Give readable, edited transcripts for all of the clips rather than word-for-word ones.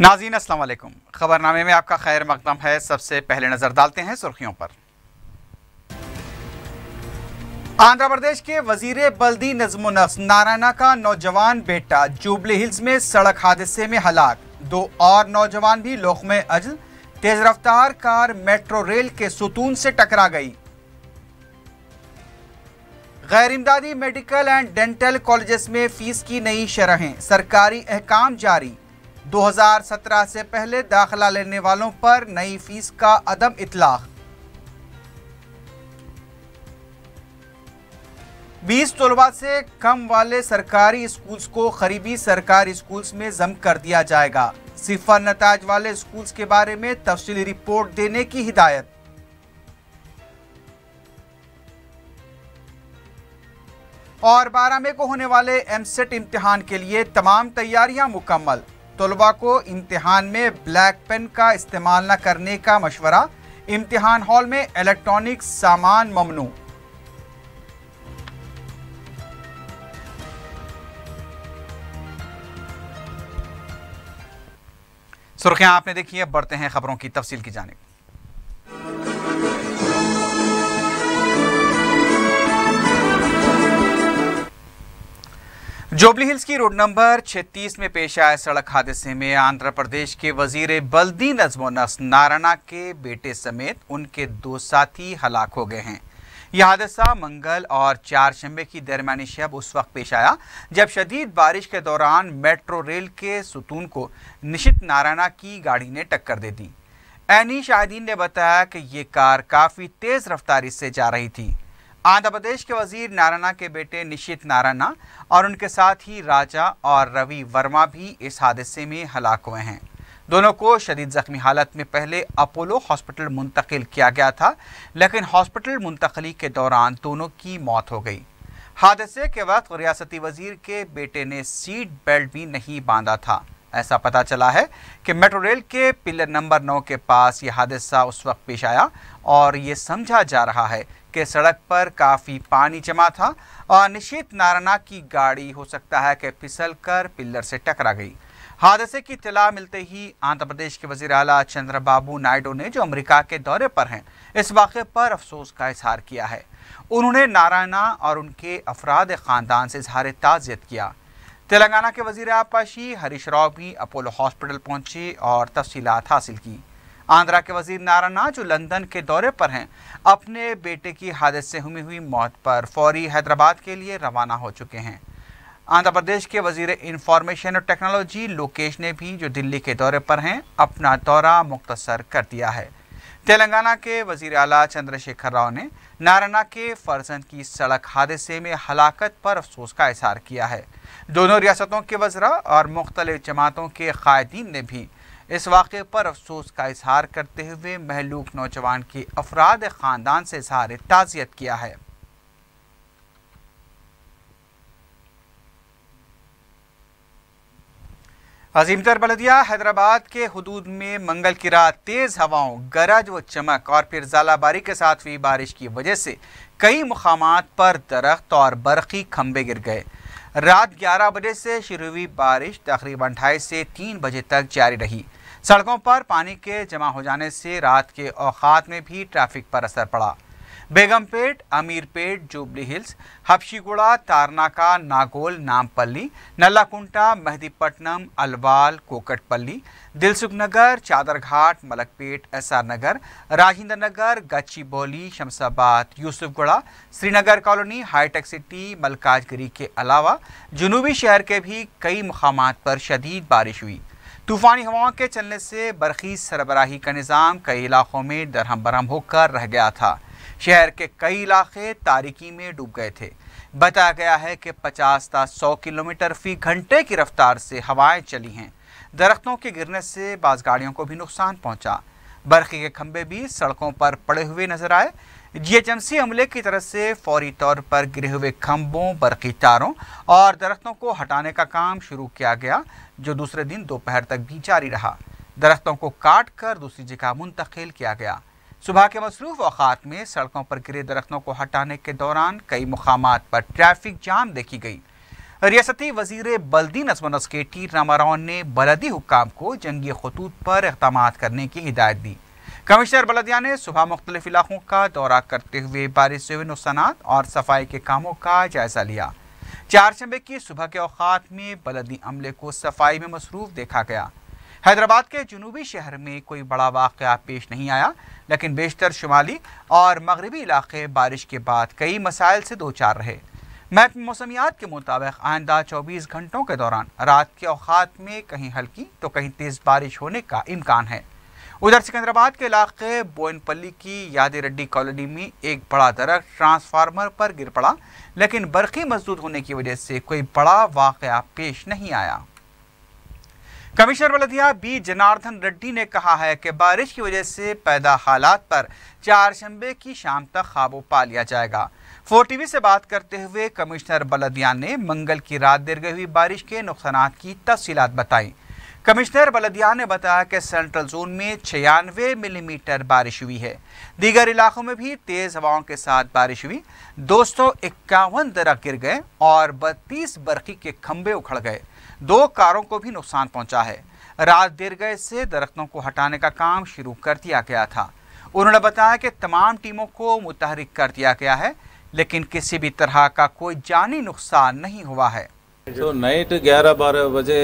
नाज़रीन अस्सलाम वालेकुम। खबरनामे में आपका खैर मकदम है। सबसे पहले नजर डालते हैं सुर्खियों पर। आंध्र प्रदेश के वजीर बल्दी नज़्म नफ्स नारायणा का नौजवान बेटा जुबली हिल्स में सड़क हादसे में हलाक। 2 और नौजवान भी लोकमे अजल। तेज रफ्तार कार मेट्रो रेल के सुतून से टकरा गई। गैर इमदादी मेडिकल एंड डेंटल कॉलेजेस में फीस की नई शरहें। सरकारी अहकाम जारी। 2017 से पहले दाखिला लेने वालों पर नई फीस का अदम इतलाक। 20 तलबा से कम वाले सरकारी स्कूल्स को करीबी सरकारी स्कूल्स में जम कर दिया जाएगा। 0 नताज वाले स्कूल्स के बारे में तफसीली रिपोर्ट देने की हिदायत। और 12 मई को होने वाले एमसेट इम्तिहान के लिए तमाम तैयारियां मुकम्मल। तलबा को इम्तिहान में ब्लैक पेन का इस्तेमाल न करने का मशवरा। इम्तिहान हॉल में इलेक्ट्रॉनिक सामान ममनू। सुर्खियां आपने देखी है, बढ़ते हैं खबरों की तफसील की जानिब। जुबली हिल्स की रोड नंबर 36 में पेश आए सड़क हादसे में आंध्र प्रदेश के वजीर बल्दी नज़्म नफ्स नारायणा के बेटे समेत उनके 2 साथी हलाक हो गए हैं। यह हादसा मंगल और चारशंबे की दरमियानी शब उस वक्त पेश आया जब शदीद बारिश के दौरान मेट्रो रेल के सुतून को निशित नारायणा की गाड़ी ने टक्कर दे दी। ऐनी शाहिदीन ने बताया कि ये कार काफ़ी तेज़ रफ्तारी से जा रही थी। आंध्र प्रदेश के वजीर नारायणा के बेटे निशित नारायणा और उनके साथ ही राजा और रवि वर्मा भी इस हादसे में हलाक हुए हैं। दोनों को शदीद जख्मी हालत में पहले अपोलो हॉस्पिटल मुंतकिल किया गया था, लेकिन हॉस्पिटल मुंतकली के दौरान दोनों की मौत हो गई। हादसे के वक्त रियासती वजीर के बेटे ने सीट बेल्ट भी नहीं बांधा था। ऐसा पता चला है कि मेट्रो रेल के पिलर नंबर 9 के पास यह हादसा उस वक्त पेश आया और ये समझा जा रहा है कि सड़क पर काफ़ी पानी जमा था और निशित नारायणा की गाड़ी हो सकता है कि फिसल कर पिलर से टकरा गई। हादसे की इत्तला मिलते ही आंध्र प्रदेश के वज़ीर आला चंद्रबाबू नायडू ने, जो अमेरिका के दौरे पर हैं, इस वाक़े पर अफसोस का इजहार किया है। उन्होंने नारायणा और उनके अफराद ख़ानदान से इजहार ताज़ियत किया। तेलंगाना के वज़ीर आपाशी हरीश राव भी अपोलो हॉस्पिटल पहुंचे और तफसीलात हासिल की। आंध्रा के वज़ीर नारायणा, जो लंदन के दौरे पर हैं, अपने बेटे की हादसे से हुई मौत पर फौरी हैदराबाद के लिए रवाना हो चुके हैं। आंध्र प्रदेश के वज़ीर इंफॉर्मेशन और टेक्नोलॉजी लोकेश ने भी, जो दिल्ली के दौरे पर हैं, अपना दौरा मुख्तसर कर दिया है। तेलंगाना के वज़ीर आला चंद्रशेखर राव ने नारायणा के फर्जंद की सड़क हादसे में हलाकत पर अफसोस का इजहार किया है। दोनों रियासतों के वज़रा और मुख्तलिफ जमातों के कायदीन ने भी इस वाक़े पर अफसोस का इजहार करते हुए महलूक नौजवान के अफराद ख़ानदान से इजहार ताज़ियत किया है। अजीमतर बलदिया हैदराबाद के हुदूद में मंगल की रात तेज़ हवाओं, गरज व चमक और फिर ज़ालाबारी के साथ हुई बारिश की वजह से कई मुकामात पर दरख्त और बरक़ी खंबे गिर गए। रात 11 बजे से शुरू हुई बारिश तकरीबन 2:30 से 3 बजे तक जारी रही। सड़कों पर पानी के जमा हो जाने से रात के औकात में भी ट्रैफिक पर असर पड़ा। बेगमपेट, अमीरपेट, जुबली हिल्स, हबशीगुड़ा, तारनाका, नागोल, नामपल्ली, नल्लाकुंटा, मेहदीपट्टनम, अलवाल, कोकटपल्ली, दिलसुख नगर, चादरघाट, मलकपेट, एसआर नगर, राजेंद्र नगर, गच्चीबौली, शमशाबाद, यूसुफगुड़ा, श्रीनगर कॉलोनी, हाईटेक सिटी, मलकाजगिरी के अलावा जुनूबी शहर के भी कई मुकामात पर शदीद बारिश हुई। तूफ़ानी हवाओं के चलने से बरक़ी सरबराही का निज़ाम कई इलाकों में दरहम बरहम होकर रह गया था। शहर के कई इलाके तारीकी में डूब गए थे। बताया गया है कि 50 से 100 किलोमीटर फी घंटे की रफ्तार से हवाएं चली हैं। दरख्तों के गिरने से बाज़ गाड़ियों को भी नुकसान पहुंचा। बरक़ी के खंभे भी सड़कों पर पड़े हुए नजर आए। जीएचएमसी अमले की तरफ से फौरी तौर पर गिरे हुए खंभों, बरक़ी तारों और दरख्तों को हटाने का काम शुरू किया गया, जो दूसरे दिन दोपहर तक भी जारी रहा। दरख्तों को काट कर दूसरी जगह मुंतकिल किया गया। सुबह के मसरूफ औकात में सड़कों पर गिरे दरख्तों को हटाने के दौरान कई मुकामात पर ट्रैफिक जाम देखी गई। रियासती वजीर बल्दी नज़्म व नस्क टी रामाराव ने बलदी हुक्काम को जंगी खतूत पर इक़दाम करने की हिदायत दी। कमिश्नर बलदिया ने सुबह मुख्तलिफ इलाकों का दौरा करते हुए बारिश से हुए नुकसानात और सफाई के कामों का जायजा लिया। चारशंबे की सुबह के औकात में बलदी अमले को सफाई में मसरूफ देखा गया। हैदराबाद के जुनूबी शहर में कोई बड़ा वाक़या पेश नहीं आया, लेकिन बेशतर शुमाली और मगरबी इलाके बारिश के बाद कई मसाइल से दो चार रहे। महकमा मौसमियात के मुताबिक आइंदा 24 घंटों के दौरान रात के औकात में कहीं हल्की तो कहीं तेज़ बारिश होने का इम्कान है। उधर सिकंदराबाद के इलाके बोयनपल्ली की यादी रेड्डी कॉलोनी में एक बड़ा दरख्त ट्रांसफार्मर पर गिर पड़ा, लेकिन बरक़ी मजदूद होने की वजह से कोई बड़ा वाक़या पेश नहीं आया। कमिश्नर बलदिया बी जनार्दन रेड्डी ने कहा है कि बारिश की वजह से पैदा हालात पर चारशंबे की शाम तक काबू पा लिया जाएगा। 4TV से बात करते हुए कमिश्नर बलदिया ने मंगल की रात देर गई हुई बारिश के नुकसानात की तफसीलात बताई। कमिश्नर बलदिया ने बताया कि सेंट्रल जोन में 96 मिलीमीटर बारिश हुई है। दीगर इलाकों में भी तेज़ हवाओं के साथ बारिश हुई। 251 दरख्त गिर गए और 32 बरक़ी के खंभे उखड़ गए। 2 कारों को भी नुकसान पहुंचा है। रात देर गए से दरख्तों को हटाने का काम शुरू कर दिया गया था। उन्होंने बताया कि तमाम टीमों को मुतहरिक कर दिया गया है, लेकिन किसी भी तरह का कोई जानी नुकसान नहीं हुआ है। तो नाइट 11-12 बजे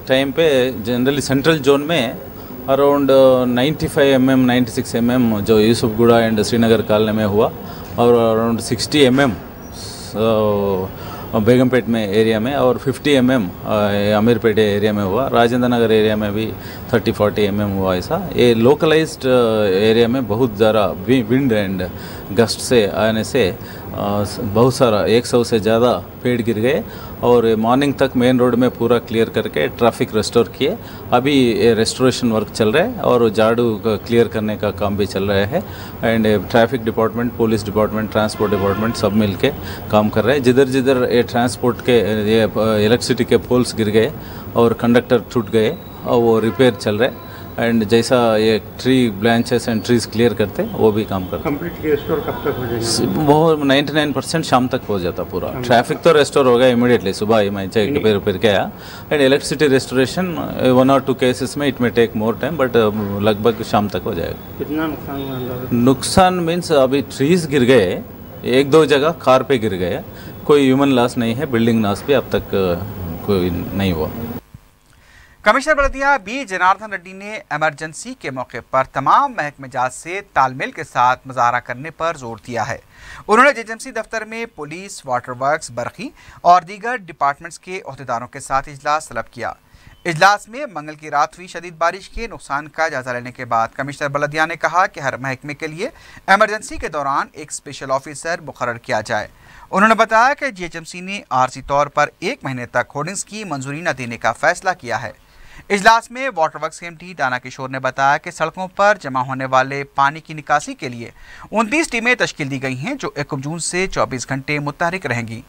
टाइम पे जनरली सेंट्रल जोन में अराउंड 95 mm 96 mm जो यूसुफगुड़ा एंड श्रीनगर कॉलोनी में हुआ, और अराउंड 60 mm बेगमपेट में एरिया में, और 50 mm अमीरपेट एरिया में हुआ। राजेंद्र नगर एरिया में भी 30-40 mm हुआ। ऐसा ये लोकलाइज्ड एरिया में बहुत ज़्यादा विंड एंड गस्ट से आने से बहुत सारा 100 से ज़्यादा पेड़ गिर गए, और मॉर्निंग तक मेन रोड में पूरा क्लियर करके ट्रैफिक रेस्टोर किए। अभी रेस्टोरेशन वर्क चल रहा है और झाड़ू क्लियर करने का काम भी चल रहा है, and traffic department, police department, transport department सब मिलके काम कर रहे हैं। जिधर जिधर ये ट्रांसपोर्ट के ये इलेक्ट्रिसिटी के पोल्स गिर गए और कंडक्टर टूट गए और वो रिपेयर चल रहे हैं, एंड जैसा ये tree branches and trees clear करते वो भी काम करते। कंप्लीट रेस्टोर कब तक हो जाएगा? वो 99% शाम तक हो जाता पूरा। ट्रैफिक तो रेस्टोर होगा इमीडिएटली, सुबह ही मैं चेक रिपेयर किया। And electricity restoration 1 or 2 cases में इट में टेक मोर टाइम, बट लगभग शाम तक हो जाएगा। कितना नुकसान? नुकसान मीन्स अभी ट्रीज गिर गए, 1-2 जगह कार पे गिर गए, कोई ह्यूमन लॉस नहीं है, बिल्डिंग लॉस भी अब तक कोई नहीं हुआ। कमिश्नर बलदिया बी जनार्दन रेड्डी ने इमरजेंसी के मौके पर तमाम महकमेजात से तालमेल के साथ मुजाहरा करने पर जोर दिया है। उन्होंने जेएमसी दफ्तर में पुलिस, वाटर वर्क्स, बरक़ी और दीगर डिपार्टमेंट्स के अहदेदारों के साथ इजलास तलब किया। इजलास में मंगल की रात हुई शदीद बारिश के नुकसान का जायजा लेने के बाद कमिश्नर बलदिया ने कहा कि हर महकमे के लिए इमरजेंसी के दौरान एक स्पेशल ऑफिसर मुकर्रर किया जाए। उन्होंने बताया कि जेएमसी ने आर्जी तौर पर 1 महीने तक होर्डिंग्स की मंजूरी न देने का फैसला किया है। इजलास में वाटर वर्क्स के एमडी दाना किशोर ने बताया कि सड़कों पर जमा होने वाले पानी की निकासी के लिए 29 टीमें तश्कील दी गई हैं, जो 1 जून से 24 घंटे मुतहरिक रहेंगी।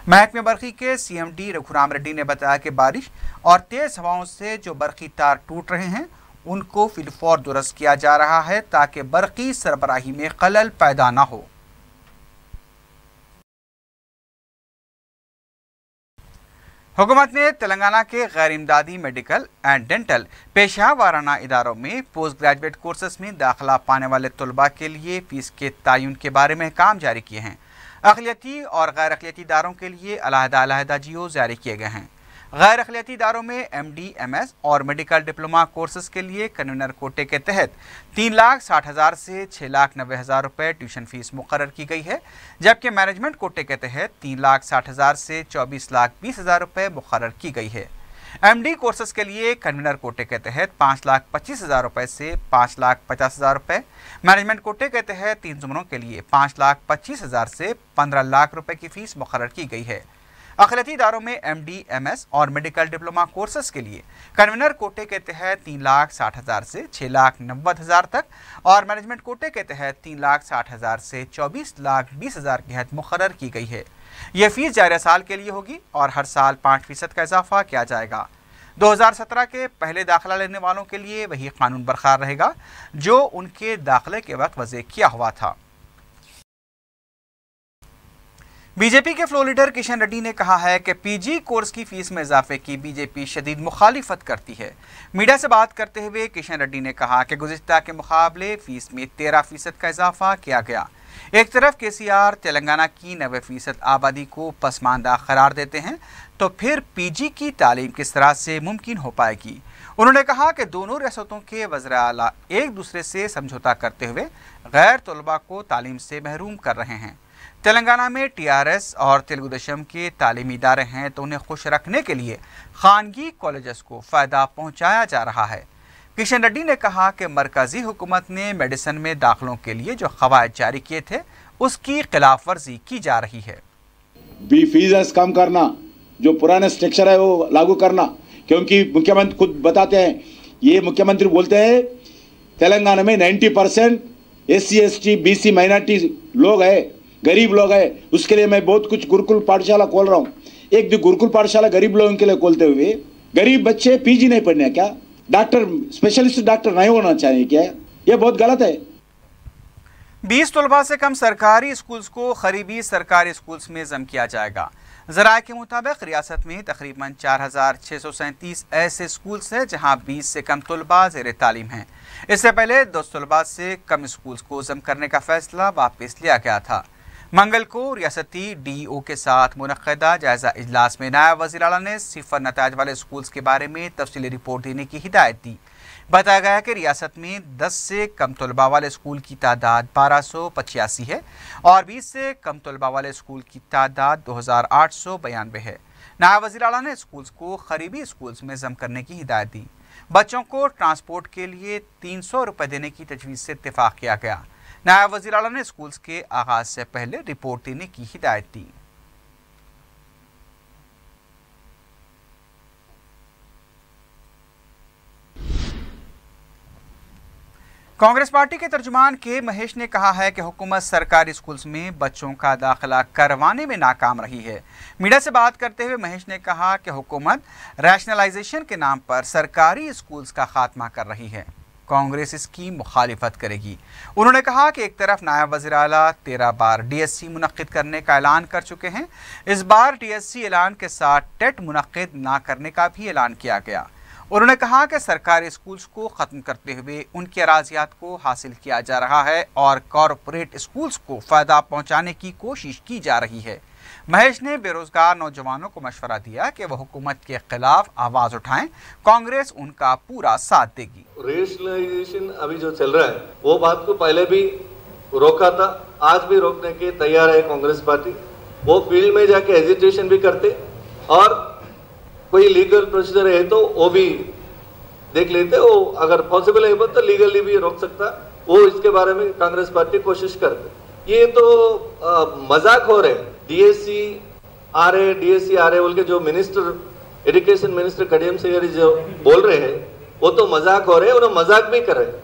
महकमे बरक़ी के CMD रघुराम रेड्डी ने बताया कि बारिश और तेज़ हवाओं से जो बरक़ी तार टूट रहे हैं उनको फिलफौर दुरुस्त किया जा रहा है, ताकि बरक़ी सरबराही में खलल पैदा न हो। हुकूमत ने तेलंगाना के गैर इमदादी मेडिकल एंड डेंटल पेशा वाराना इदारों में पोस्ट ग्रेजुएट कोर्सेस में दाखिला पाने वाले तलबा के लिए फ़ीस के तयन के बारे में अहकाम जारी किए हैं। अक़लियती और गैर अक़लियती इदारों के लिए अलहदा जियो जारी किए गए हैं। गैर अक़लियती इदारों में MD, MS और मेडिकल डिप्लोमा कोर्सेज के लिए कन्वीनर कोटे के तहत 3,60,000 से 6,90,000 रुपये ट्यूशन फ़ीस मुकर्रर की गई है, जबकि मैनेजमेंट कोटे के तहत 3,60,000 से 24,20,000 रुपये मुकर्रर की गई है। MD कोर्सेज के लिए कन्वीनर कोटे के तहत 5,25,000 रुपये से 5,50,000 रुपये, मैनेजमेंट कोटे के तहत 3 ज़ुमरों के लिए 5,25,000 से 15 लाख रुपये की फ़ीस मुकर्रर की गई है। अक़लियती इदारों में MD, MS और मेडिकल डिप्लोमा कोर्सेज के लिए कन्वीनर कोटे के तहत 3,60,000 से 6,90,000 तक और मैनेजमेंट कोटे के तहत 3,60,000 से 24,20,000 की हद मुकर्रर की गई है। यह फ़ीस जारी साल के लिए होगी और हर साल 5% का इजाफा किया जाएगा। 2017 के पहले दाखिला लेने वालों के लिए वही कानून बरकरार रहेगा जो उनके दाखिले के वक्त वज़े किया हुआ था। बीजेपी के फ्लोर लीडर किशन रेड्डी ने कहा है कि पीजी कोर्स की फीस में इजाफे की बीजेपी शदीद मुखालिफत करती है। मीडिया से बात करते हुए किशन रेड्डी ने कहा कि गुज़िश्ता के मुकाबले फीस में 13% का इजाफा किया गया। एक तरफ केसीआर तेलंगाना की 90% आबादी को पसमानदा करार देते हैं, तो फिर पीजी की तालीम किस तरह से मुमकिन हो पाएगी। उन्होंने कहा कि दोनों रियासतों के वज़ीर आला एक दूसरे से समझौता करते हुए गैर तलबा को तालीम से महरूम कर रहे हैं। तेलंगाना में टीआरएस और तेलुगु देशम के तालीमी इदारे हैं, तो उन्हें खुश रखने के लिए खानगी कॉलेजेस को फ़ायदा पहुँचाया जा रहा है। किशन रेड्डी ने कहा कि मरकज़ी हुकूमत ने मेडिसिन में दाखिलों के लिए जो क़वायद जारी किए थे, उसकी खिलाफ वर्जी की जा रही है। फीस कम करना, जो पुराना स्ट्रक्चर है वो लागू करना, क्योंकि मुख्यमंत्री खुद बताते हैं, ये मुख्यमंत्री बोलते हैं तेलंगाना में 90% SC ST BC माइनॉरिटी लोग है, गरीब लोग है, उसके लिए मैं बहुत कुछ गुरुकुल पाठशाला खोल रहा हूँ। एक भी गुरुकुल पाठशाला गरीब लोगों के लिए खोलते हुए गरीब बच्चे पीजी नहीं पढ़ने, क्या डॉक्टर स्पेशलिस्ट डॉक्टर नहीं होना चाहिए क्या? ये बहुत गलत है। 20 तलबा से कम सरकारी स्कूल्स को करीबी सरकारी स्कूल्स में जम किया जाएगा। ज़राए के मुताबिक रियासत में तकरीबन 4637 ऐसे स्कूल्स हैं जहां 20 से कम तलबा ज़ेर तालीम हैं। इससे पहले 2 तलबा से कम स्कूल्स को जम करने का फैसला वापस लिया गया था। मंगल को रियासती DEO के साथ मुनक़दा जायज़ा इजलास में नायब वज़ीर आला ने सिफर नताज वाले स्कूल्स के बारे में तफसीली रिपोर्ट देने की हिदायत दी। बताया गया कि रियासत में 10 से कम तलबा वाले स्कूल की तादाद 1285 है और 20 से कम तलबा वाले स्कूल की तादाद 2892 है। नायब वज़ीर आला ने स्कूल्स को करीबी स्कूल्स में जम करने की हिदायत दी। बच्चों को ट्रांसपोर्ट के लिए 300 रुपये देने की तजवीज़ से इत्तेफाक किया गया। नायब वज़ीर आला ने स्कूल्स के आगाज़ से पहले रिपोर्ट देने की हिदायत दी। कांग्रेस पार्टी के तर्जुमान के महेश ने कहा है कि हुकूमत सरकारी स्कूल्स में बच्चों का दाखिला करवाने में नाकाम रही है। मीडिया से बात करते हुए महेश ने कहा कि हुकूमत रैशनलाइजेशन के नाम पर सरकारी स्कूल्स का खात्मा कर रही है। कांग्रेस इसकी मुखालिफत करेगी। उन्होंने कहा कि एक तरफ नायब वज़ीर आला 13 बार DSC मुनक़्क़िद करने का ऐलान कर चुके हैं। इस बार DSC ऐलान के साथ टेट मुनक़्क़िद ना करने का भी ऐलान किया गया। उन्होंने कहा कि सरकारी स्कूल्स को ख़त्म करते हुए उनकी अराज़ियात को हासिल किया जा रहा है और कॉरपोरेट स्कूल्स को फ़ायदा पहुँचाने की कोशिश की जा रही है। महेश ने बेरोजगार नौजवानों को मशवरा दिया कि वह हुकूमत के खिलाफ आवाज़ उठाएं, कांग्रेस उनका पूरा साथ देगी। रेशनलाइजेशन अभी जो चल रहा है वो बात को पहले भी रोका था, आज भी रोकने के तैयार है कांग्रेस पार्टी। वो फील्ड में जाके एजिटेशन भी करते और कोई लीगल प्रोसीजर है तो वो भी देख लेते, वो अगर पॉसिबल है तो लीगली भी रोक सकता, वो इसके बारे में कांग्रेस पार्टी कोशिश करते। ये तो मजाक हो रहे। DSC आ रहे बोल के जो मिनिस्टर एजुकेशन मिनिस्टर कडियम सैयरी जो बोल रहे हैं वो तो मजाक हो रहे हैं, उन्हें मजाक भी कर रहे हैं।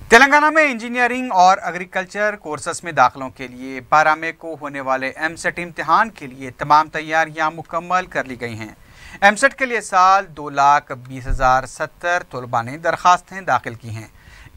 तेलंगाना में इंजीनियरिंग और एग्रीकल्चर कोर्सेस में दाखिलों के लिए 12 मई को होने वाले MSET इम्तिहान के लिए तमाम तैयारियां मुकम्मल कर ली गई हैं। MSET के लिए साल 2,20,070 तलबा ने दरखास्तें दाखिल की हैं।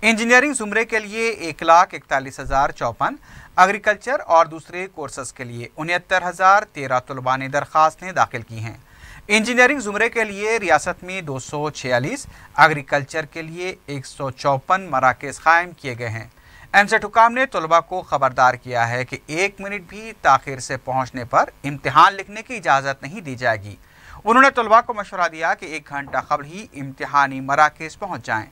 इंजीनियरिंग ज़ुमरे के लिए 1,41,054, एग्रीकल्चर और दूसरे कोर्सेस के लिए 69,013 तलबा ने दरखास्तें दाखिल की हैं। इंजीनियरिंग ज़ुमरे के लिए रियासत में 246, एग्रीकल्चर के लिए 154 मराकज़ कायम किए गए हैं। MSET हुकाम ने तलबा को ख़बरदार किया है कि 1 मिनट भी ताख़ीर से पहुँचने पर इम्तिहान लिखने की इजाज़त नहीं दी जाएगी। उन्होंने तलबा को मशवरा दिया कि 1 घंटा कबल ही इम्तिहानी मराकज़ पहुँच जाएँ।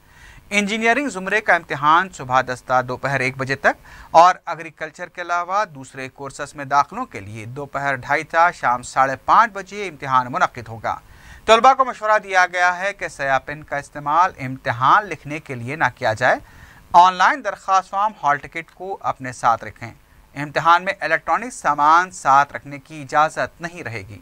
इंजीनियरिंग ज़ुमरे का इम्तिहान सुबह 10 ता दोपहर 1 बजे तक और एग्रीकल्चर के अलावा दूसरे कोर्सेस में दाखिलों के लिए दोपहर 2:30 ता शाम 5:30 बजे इम्तिहान मुनक़्क़िद होगा। तलबा को मशवरा दिया गया है कि स्याह पेन का इस्तेमाल इम्तिहान लिखने के लिए ना किया जाए। ऑनलाइन दरख्वास्त फॉर्म, हॉल टिकट को अपने साथ रखें। इम्तिहान में इलेक्ट्रॉनिक सामान साथ रखने की इजाज़त नहीं रहेगी।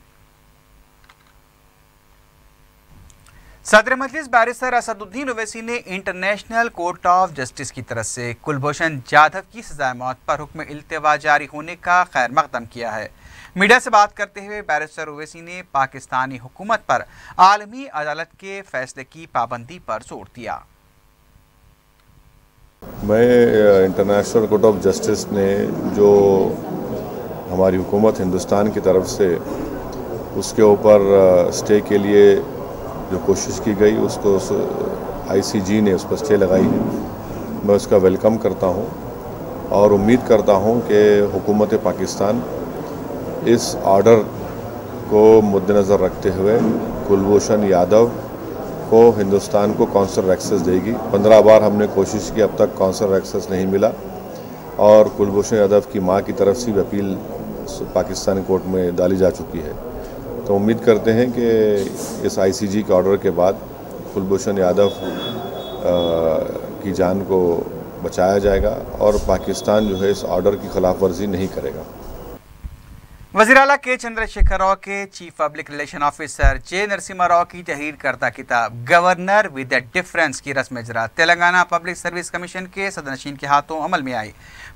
सदर मजलिस बैरिस्टर असदुद्दीन ओवैसी ने इंटरनेशनल कोर्ट ऑफ जस्टिस की तरफ से कुलभूषण जाधव की सज़ाए मौत पर हुक्म इल्तिवा जारी होने का खैर मकदम किया है। मीडिया से बात करते हुए बैरिस्टर ओवैसी ने पाकिस्तानी हुकूमत पर आलमी अदालत के फैसले की पाबंदी पर जोर दिया। मैं इंटरनेशनल कोर्ट ऑफ जस्टिस ने जो हमारी हुकूमत हिंदुस्तान की तरफ से उसके ऊपर स्टे के लिए जो कोशिश की गई उसको ICJ ने उस पर स्टे लगाई है। मैं उसका वेलकम करता हूँ और उम्मीद करता हूँ कि हुकूमत पाकिस्तान इस ऑर्डर को मद्देनज़र रखते हुए कुलभूषण यादव को हिंदुस्तान को कौंसलर एक्सेस देगी। 15 बार हमने कोशिश की, अब तक कौंसलर एक्सेस नहीं मिला और कुलभूषण यादव की मां की तरफ से भी अपील पाकिस्तानी कोर्ट में डाली जा चुकी है। तो उम्मीद करते हैं कि इस ICJ के ऑर्डर के बाद कुलभूषण यादव की जान को बचाया जाएगा और पाकिस्तान जो है इस ऑर्डर की खिलाफ वर्जी नहीं करेगा। वज़ीर आला के चंद्रशेखर राव के चीफ पब्लिक रिलेशन ऑफिसर जे नरसिम्हा राव की तहरीर करता किताब गवर्नर विद द डिफरेंस की रस्म इजरा तेलंगाना पब्लिक सर्विस कमीशन के सदनशीन के हाथों अमल में आई।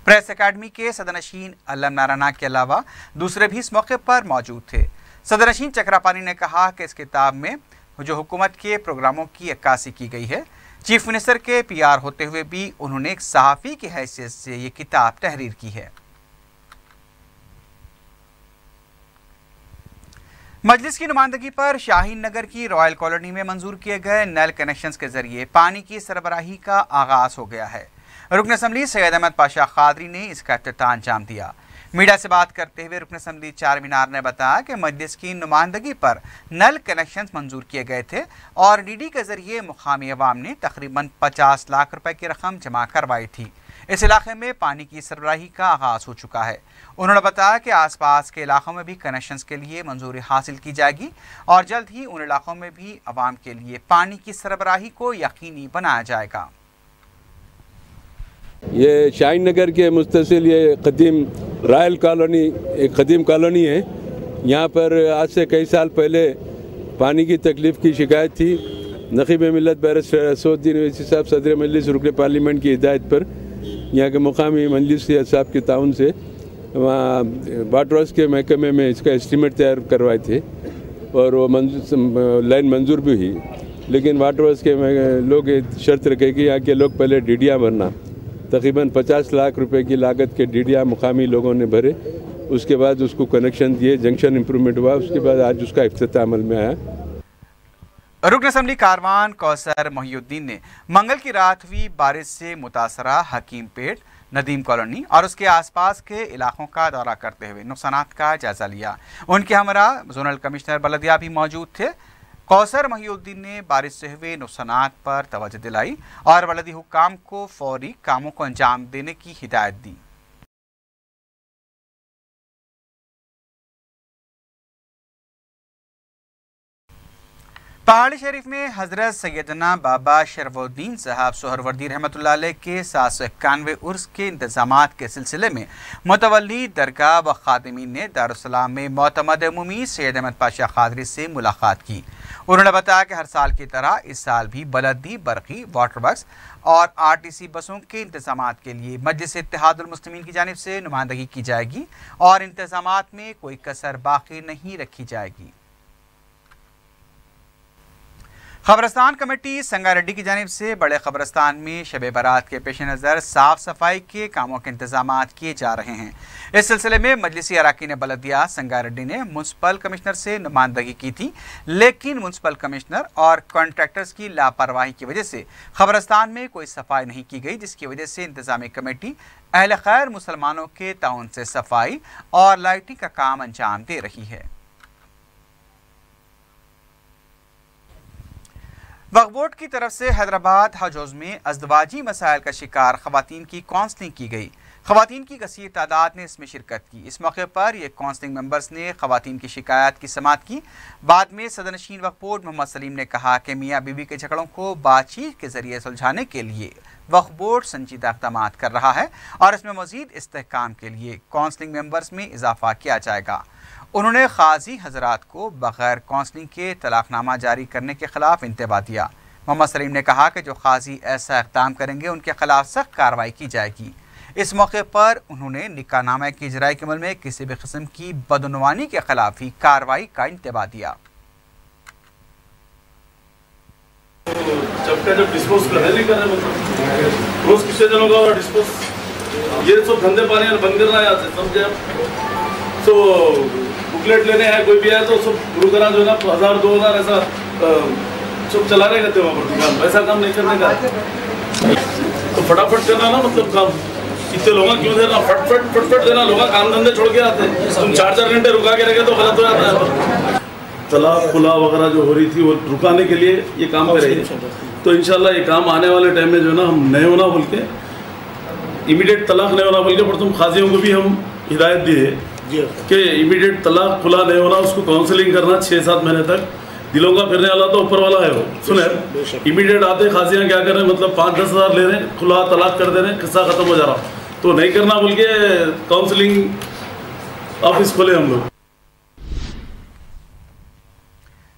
प्रेस अकादमी के सदनशीन अलम नारायण के अलावा दूसरे भी इस मौके पर मौजूद थे। सदनशीन चक्रापानी ने कहा कि इस किताब में जो हुकूमत के प्रोग्रामों की अक्कासी की गई है, चीफ मिनिस्टर के PR होते हुए भी उन्होंने एक सहाफ़ी की हैसियत से ये किताब तहरीर की है। मजलिस की नुमाइंदगी पर शाहीन नगर की रॉयल कॉलोनी में मंजूर किए गए नल कनेक्शंस के जरिए पानी की सरबराही का आगाज हो गया है। रुकन असम्बली सैयद अहमद पाशा खादरी ने इसका इफ्तिताह अंजाम दिया। मीडिया से बात करते हुए रुकन असम्बली चार मीनार ने बताया कि मजलिस की नुमाइंदगी पर नल कनेक्शंस मंजूर किए गए थे और DD के जरिए मुकामी अवाम ने तकरीबन 50 लाख रुपए की रकम जमा करवाई थी। इस इलाके में पानी की सरबराही का आगाज हो चुका है। उन्होंने बताया कि आसपास के इलाकों में भी कनेक्शंस के लिए मंजूरी हासिल की जाएगी और जल्द ही उन इलाकों में भी अवाम के लिए पानी की सरबराही को यकीनी बनाया जाएगा। ये शाहीन नगर के मुस्तसिल ये कदीम रॉयल कॉलोनी एक कदीम कॉलोनी है। यहाँ पर आज से कई साल पहले पानी की तकलीफ़ की शिकायत थी। नक़ीब मिल्लत बैरिस्टर असदुद्दीन ओवैसी साहब सदर मजलिस रुकन पार्लियामेंट की हिदायत पर यहाँ के मुकामी मजलिस साहब के ताउन से वहाँ वाटर के महकमे में इसका एस्टीमेट तैयार करवाए थे और वो लाइन मंजूर भी हुई। लेकिन वाटर के लोग शर्त रखे कि यहाँ के लोग पहले DDA भरना, तकरीबन 50 लाख रुपए की लागत के DDA मुकामी लोगों ने भरे। उसके बाद उसको कनेक्शन दिए, जंक्शन इम्प्रूवमेंट हुआ, उसके बाद आज उसका इफ्तिताह अमल में आया। रुकन असम्बली कारवान कौसर मोहिउद्दीन ने मंगल की रात हुई बारिश से मुतासरा हकीम पेट, नदीम कॉलोनी और उसके आसपास के इलाकों का दौरा करते हुए नुकसानात का जायजा लिया। उनके हमरा जोनल कमिश्नर बलदिया भी मौजूद थे। कौसर मोहिउद्दीन ने बारिश से हुए नुकसानात पर तवज्जो दिलाई और बलदी हुक्काम को फौरी कामों को अंजाम देने की हिदायत दी। पहाड़ी शरीफ में हजरत सैयदना बाबा शरफुद्दीन साहब सोहरवर्दी रहमतुल्लाह अलैह के 791वें उर्स के इंतजामात के सिलसिले में मुतवल्ली दरगाह व खादिमीन ने दारुस्सलाम में मोतमद अमूमी सैयद अहमद पाशा खादरी से मुलाकात की। उन्होंने बताया कि हर साल की तरह इस साल भी बलदी, बरकी, वाटर वर्क्स और RTC बसों के इंतजामात के लिए मजलिस इत्तेहादुल मुस्लिमीन की जानिब से नुमाइंदगी की जाएगी और इंतजामात में कोई कसर बाकी नहीं रखी जाएगी। खबरस्तान कमेटी संगारेड्डी की जानिब से बड़े खबरस्तान में शब बारात के पेश नज़र साफ सफाई के कामों के इंतजामात किए जा रहे हैं। इस सिलसिले में मजलिसी अराकीन बलदिया संगारेड्डी ने म्युनिसिपल कमिश्नर से नुमाइंदगी की थी, लेकिन म्युनिसिपल कमिश्नर और कॉन्ट्रैक्टर्स की लापरवाही की वजह से खबरस्तान में कोई सफाई नहीं की गई, जिसकी वजह से इंतजामी कमेटी अहले खैर मुसलमानों के ताउन से सफाई और लाइटिंग का काम अंजाम दे रही है। वक्फ बोर्ड की तरफ से हैदराबाद हज हौज में अज़दवाजी मसाइल का शिकार खवातीन की काउंसलिंग की गई। खवातीन की कसीर तादाद ने इसमें शिरकत की। इस मौके पर ये काउंसलिंग मेंबर्स ने खवातीन की शिकायत की समाअत की। बाद में सदरनशीन वक्फ बोर्ड मोहम्मद सलीम ने कहा कि मियाँ बीवी के झगड़ों को बातचीत के जरिए सुलझाने के लिए वक्फ बोर्ड संजीदा इक़दाम कर रहा है और इसमें मज़ीद इस्तेहकाम के लिए काउंसलिंग मेंबर्स में इजाफा किया जाएगा। उन्होंने काजी हजरात को बगैर काउंसलिंग के तलाकनामा जारी करने के खिलाफ इंतबा दिया। मोहम्मद सलीम ने कहा कि जो काजी ऐसा इक़दाम करेंगे उनके खिलाफ सख्त कार्रवाई की जाएगी। इस मौके पर उन्होंने निकाहनामा की इजराई के अमल में किसी भी किस्म की बदनुवानी के खिलाफ ही कार्रवाई का इंतबा दिया। जब डिस्पोज करने नहीं कर रहे रोज किससे जनों का डिस्पोज ये सब धंधे पानी बंद करना है। समझे तो बुकलेट लेने हैं कोई भी है तो सब गुरु करा जो है ना 1000-2000 ऐसा सब चला रहे करते वहाँ पर दुकान, ऐसा काम नहीं करने का। तो फटाफट करना ना, मतलब काम इतने लोग क्यों देना, फटफट देना, लोग काम धंधे छोड़ के आते हैं। तुम 4-4 घंटे रुका के रखे तो गलत हो जाता है। तालाब खुला वगैरह जो हो रही थी वो रुकाने के लिए ये काम करेंगे। तो इंशाल्लाह ये काम आने वाले टाइम में जो है ना हम नहीं होना बोल के, इमीडिएट तलाक नहीं होना बोल के, पर तुम खाजियों को भी हम हिदायत दी है कि इमीडिएट तलाक खुला नहीं होना, उसको काउंसलिंग करना 6-7 महीने तक। दिलों का फिरने वाला तो ऊपर वाला है वो, सुने इमीडिएट आते खाजियाँ क्या कर रहे हैं, मतलब 5-10 हज़ार ले रहे हैं, खुला तलाक कर दे रहे हैं, किस्सा खत्म हो जा रहा। तो नहीं करना बोल के काउंसलिंग ऑफिस खोले हम लोग।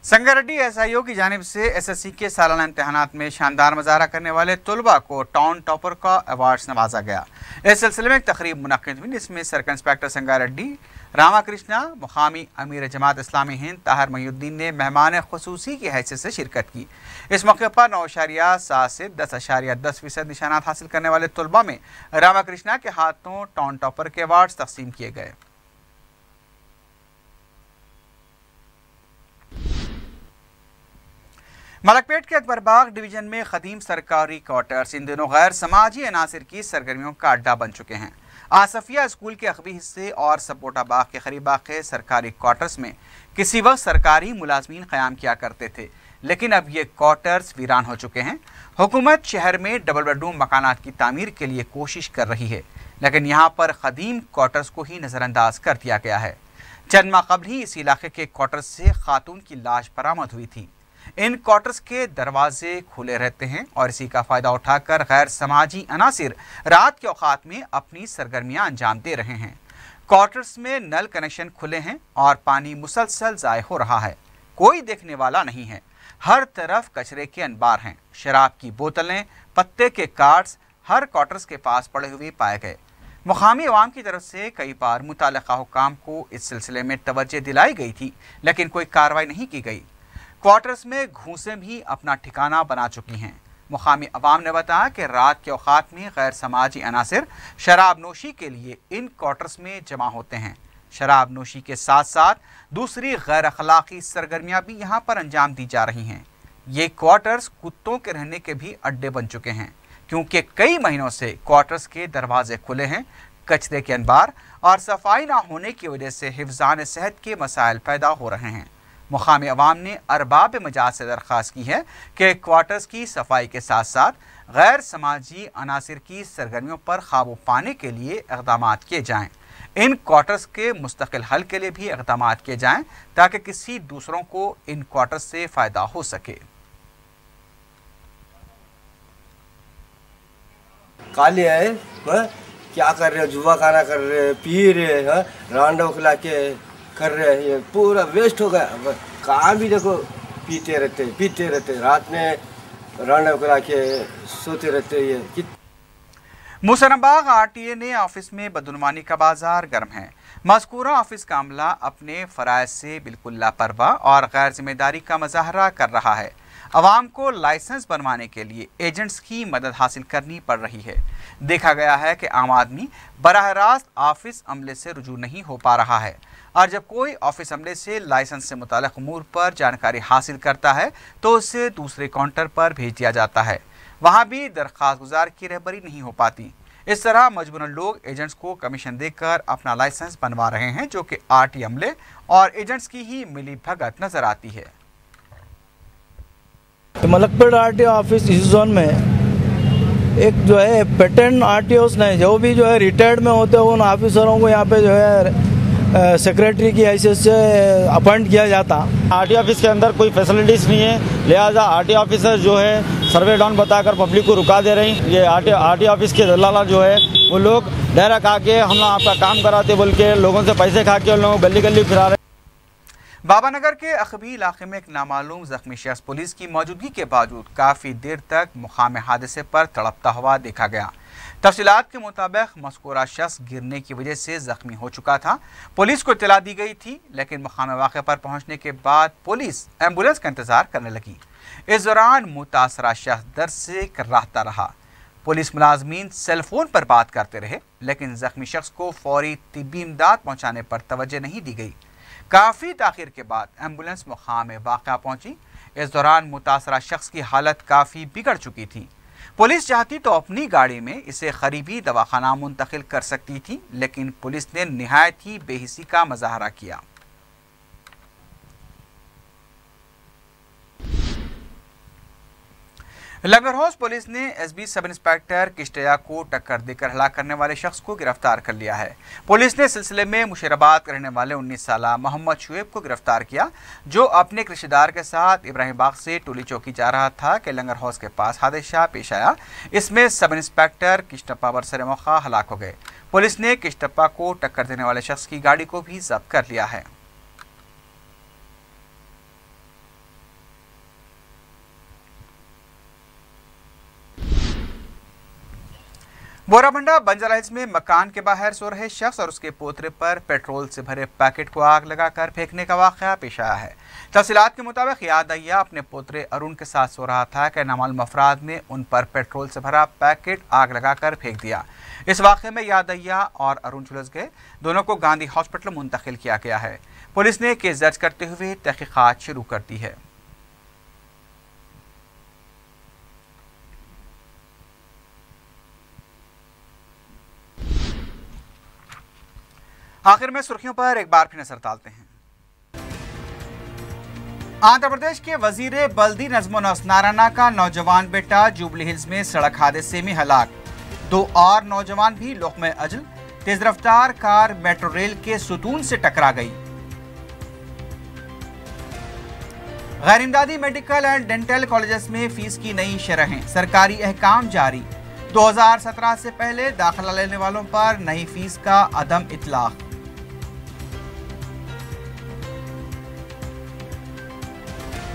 संगारेड्डी एसआईओ की जानिब से एसएससी के सालाना इम्तहानात में शानदार मुजाहरा करने वाले तलबा को टाउन टॉपर का अवार्ड नवाजा गया। इस सिलसिले में एक तकरीब मुनक्किद हुई जिसमें सर्कल इंस्पेक्टर संगारेड्डी, रामाकृष्णा, मुकामी अमीर जमात इस्लामी हिंद ताहिर महीउद्दीन ने मेहमान खुसूसी की हैसियत से शिरकत की। इस मौके पर 9.7 से 10.10% निशानात हासिल करने वाले तलबा में रामाकृष्णा के हाथों टाउन टॉपर के अवार्ड तकसीम किए गए। मलकपेट के अकबरबाग डिवीजन में खदीम सरकारी क्वार्टर्स इन दिनों गैर समाजी अनासिर की सरगर्मियों का अड्डा बन चुके हैं। आसफिया स्कूल के अखबी हिस्से और सपोटा बाग के करीब वाक़े सरकारी क्वार्टर्स में किसी वक्त सरकारी मुलाजमीन क़याम किया करते थे, लेकिन अब ये क्वार्टर्स वीरान हो चुके हैं। हुकूमत शहर में डबल बेडरूम मकानात की तामीर के लिए कोशिश कर रही है, लेकिन यहाँ पर खदीम क्वार्टर्स को ही नज़रअंदाज कर दिया गया है। चंद माह कबल ही इस इलाके के क्वार्टर्स से खातून की लाश बरामद हुई थी। इन क्वार्टर्स के दरवाजे खुले रहते हैं और इसी का फ़ायदा उठाकर गैर समाजी अनासिर रात के औकात में अपनी सरगर्मियां अंजाम दे रहे हैं। क्वार्टर्स में नल कनेक्शन खुले हैं और पानी मुसलसल ज़ाय हो रहा है। कोई देखने वाला नहीं है। हर तरफ कचरे के अनबार हैं। शराब की बोतलें, पत्ते के कार्ड्स हर क्वार्टर्स के पास पड़े हुए पाए गए। मुकामी अवाम की तरफ से कई बार मुताल्लिका हुकाम को इस सिलसिले में तवज्जो दिलाई गई थी, लेकिन कोई कार्रवाई नहीं की गई। क्वार्टर्स में घूसें भी अपना ठिकाना बना चुकी हैं। मुकामी अवाम ने बताया कि रात के औकात में गैर समाजी अनासिर शराब नोशी के लिए इन क्वार्टर्स में जमा होते हैं। शराब नोशी के साथ साथ दूसरी गैर अखलाकी सरगर्मियां भी यहाँ पर अंजाम दी जा रही हैं। ये क्वार्टर्स कुत्तों के रहने के भी अड्डे बन चुके हैं, क्योंकि कई महीनों से क्वार्टर्स के दरवाजे खुले हैं। कचरे के अनबार और सफाई ना होने की वजह से हिफ्ज़ान सेहत के मसाइल पैदा हो रहे हैं। मुकामी अवाम ने अरबाब मजाज से दरख्वास्त की है कि क्वार्टर्स की सफाई के साथ साथ गैर समाजी अनासिर की सरगर्मियों पर काबू पाने के लिए इक़दाम किए जाएँ। इन क्वार्टर्स के मुस्तकिल हल के लिए भी इक़दाम किए जाएँ ताकि किसी दूसरों को इन क्वार्टर्स से फ़ायदा हो सके। काले है क्या कर रहे, जुआ खाना कर रहे, पी रहे, रांडो खिला के कर रहे हैं। ये पूरा वेस्ट हो गया। कहाँ भी देखो पीते रहते रात में रांडो खिला के सोते रहते। ये मुसरबाग आरटीए ने ऑफिस में बदनुमानी का बाजार गर्म है। मज़कूरा ऑफिस का अमला अपने फ़राइज़ से बिल्कुल लापरवाह और गैर जिम्मेदारी का मुजाहरा कर रहा है। अवाम को लाइसेंस बनवाने के लिए एजेंट्स की मदद हासिल करनी पड़ रही है। देखा गया है कि आम आदमी बराह रास्त ऑफिस अमले से रुजू नहीं हो पा रहा है, और जब कोई ऑफिस अमले से लाइसेंस से मुताल्लिक़ अमूर पर जानकारी हासिल करता है तो उसे दूसरे काउंटर पर भेज दिया जाता है। वहाँ भी दरख्वास्त गुजार की रहबरी नहीं हो पाती। इस तरह मजबूरन लोग एजेंट्स को कमीशन देकर अपना लाइसेंस बनवा रहे हैं, जो कि आरटीए अमले और एजेंट्स की ही मिली भगत नजर आती है। मलकपेट आरटीओ ऑफिस इस जोन में एक जो है पेटेंट आरटीओस ने जो भी जो है रिटायर्ड में होते हैं उन ऑफिसरों को यहाँ पे जो है सेक्रेटरी की हैसियत से अपॉइंट किया जाता। आरटीओ ऑफिस के अंदर कोई फैसिलिटीज़ नहीं है, लिहाजा आरटीओ ऑफिसर जो है सर्वे डाउन बताकर पब्लिक को रुका दे रही। ये आरटीओ ऑफिस के दलाला जो है वो लोग डायरेक्ट आके हम आपका काम कराते बोल के लोगों से पैसे खा के उन लोगों को गली गली फिरा रहे। बाबानगर के अखबी इलाके में एक नामालूम जख्मी शख्स पुलिस की मौजूदगी के बावजूद काफ़ी देर तक मुकाम हादसे पर तड़पता हुआ देखा गया। तफसीलात के मुताबिक मज़कूरा शख्स गिरने की वजह से जख्मी हो चुका था। पुलिस को इत्तला दी गई थी, लेकिन मुकाम वाक़े पर पहुंचने के बाद पुलिस एम्बुलेंस का इंतजार करने लगी। इस दौरान मुतासरा शख्स दर्द से कर्राहता रहा। पुलिस मुलाजमीन सेल फोन पर बात करते रहे, लेकिन जख्मी शख्स को फौरी तिब्बी इमदाद पहुंचाने पर तवज्जो नहीं दी गई। काफ़ी ताखिर के बाद एम्बुलेंस मुकाम वाक़या पहुंची। इस दौरान मुतासरा शख्स की हालत काफ़ी बिगड़ चुकी थी। पुलिस चाहती तो अपनी गाड़ी में इसे करीबी दवाखाना मुंतकिल कर सकती थी, लेकिन पुलिस ने निहायत ही बेहिसी का मुजाहरा किया। लंगरहौस पुलिस ने एसबी सब इंस्पेक्टर किश्तया को टक्कर देकर हलाक करने वाले शख्स को गिरफ्तार कर लिया है। पुलिस ने सिलसिले में मुशीराबाद के रहने वाले 19 साला मोहम्मद शुएब को गिरफ्तार किया, जो अपने एक रिश्तेदार के साथ इब्राहिम बाग से टोली चौकी जा रहा था कि लंगरहौस के पास हादसा पेश आया। इसमें सब इंस्पेक्टर किश्तप्पा बरसरे मौका हलाक हो गए। पुलिस ने किश्तप्पा को टक्कर देने वाले शख्स की गाड़ी को भी जब्त कर लिया है। बोराबंडा बंजारा हिल्स में मकान के बाहर सो रहे शख्स और उसके पोतरे पर पेट्रोल से भरे पैकेट को आग लगाकर फेंकने का वाक़या पेश आया है। तफसीलात के मुताबिक यादయ్या अपने पोतरे अरुण के साथ सो रहा था कि नामालूम अफराद ने उन पर पेट्रोल से भरा पैकेट आग लगाकर फेंक दिया। इस वाक़े में यादయ్या और अरुण झुलस गए। दोनों को गांधी हॉस्पिटल मुंतकिल किया गया है। पुलिस ने केस दर्ज करते हुए तहकीकात शुरू कर दी है। आखिर में सुर्खियों पर एक बार फिर नजर डालते हैं। आंध्र प्रदेश के वजीर बल्दी नज़्म नस्क नारायणा का नौजवान बेटा जुबली हिल्स में सड़क हादसे में हलाक। 2 और नौजवान भी लुक़्मे अजल। तेज रफ्तार कार मेट्रो रेल के सुतून से टकरा गई। गैर इमदादी मेडिकल एंड डेंटल कॉलेजेस में फीस की नई शरहें, सरकारी अहकाम जारी। 2017 से पहले दाखिला लेने वालों पर नई फीस का अदम इतलाक।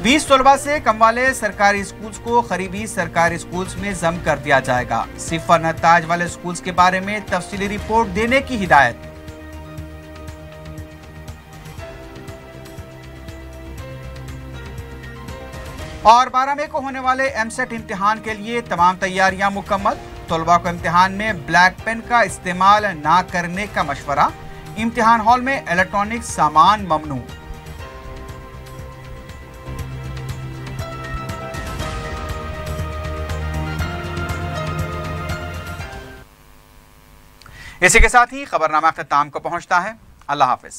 20 तलबा से कम वाले सरकारी स्कूल्स को करीबी सरकारी स्कूल्स में जम कर दिया जाएगा। सिफर नताज वाले स्कूल्स के बारे में तफसीली रिपोर्ट देने की हिदायत। और 12 मई को होने वाले एमसेट इम्तिहान के लिए तमाम तैयारियां मुकम्मल। तलबा को इम्तिहान में ब्लैक पेन का इस्तेमाल ना करने का मशवरा। इम्तिहान हॉल में इलेक्ट्रॉनिक सामान ममनू। इसी के साथ ही खबरनामा ख़िताम को पहुंचता है। अल्लाह हाफिज।